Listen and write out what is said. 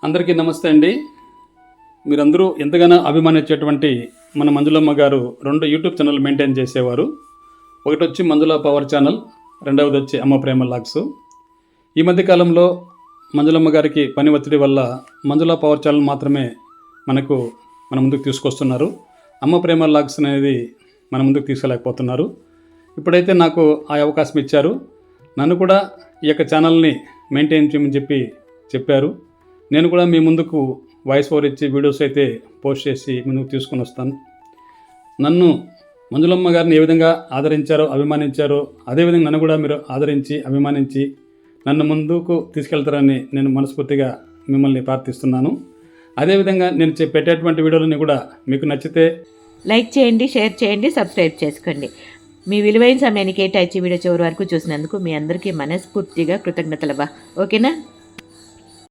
అందరికీ నమస్తే అండి. మీరందరూ ఎంతగానో అభిమానించేటువంటి మన మంజులమ్మ గారు 2 యూట్యూబ్ ఛానల్ మెయింటైన్ చేసేవారు. ఒకటి వచ్చి మంజుల పవర్ ఛానల్, రెండవది వచ్చి అమ్మ ప్రేమ లాగ్స్. ఈ మధ్య కాలంలో మంజులమ్మ గారికి పని ఒత్తిడి వల్ల మంజుల పవర్ ఛానల్ మాత్రమే మన ముందుకు తీసుకొస్తున్నారు. అమ్మ ప్రేమ లాగ్స్ అనేది మన ముందుకు తీసుకెళ్ళకపోతున్నారు. ఇప్పుడైతే నాకు ఆ అవకాశం ఇచ్చారు. నన్ను కూడా ఈ యొక్క ఛానల్ని మెయింటైన్ చేయమని చెప్పారు. నేను కూడా మీ ముందుకు వాయిస్ ఓవర్ ఇచ్చి వీడియోస్ అయితే పోస్ట్ చేసి ముందుకు తీసుకొని వస్తాను. నన్ను మంజులమ్మ గారిని ఏ విధంగా ఆదరించారో, అభిమానించారో, అదేవిధంగా నన్ను కూడా మీరు ఆదరించి, అభిమానించి నన్ను ముందుకు తీసుకెళ్తారని నేను మనస్ఫూర్తిగా మిమ్మల్ని ప్రార్థిస్తున్నాను. అదేవిధంగా నేను పెట్టేటువంటి వీడియోలని కూడా మీకు నచ్చితే లైక్ చేయండి, షేర్ చేయండి, సబ్స్క్రైబ్ చేసుకోండి. మీ విలువైన సమయాన్ని కేటాయించి వీడియో చివరి వరకు చూసినందుకు మీ అందరికీ మనస్ఫూర్తిగా కృతజ్ఞతలబ్బా. ఓకేనా?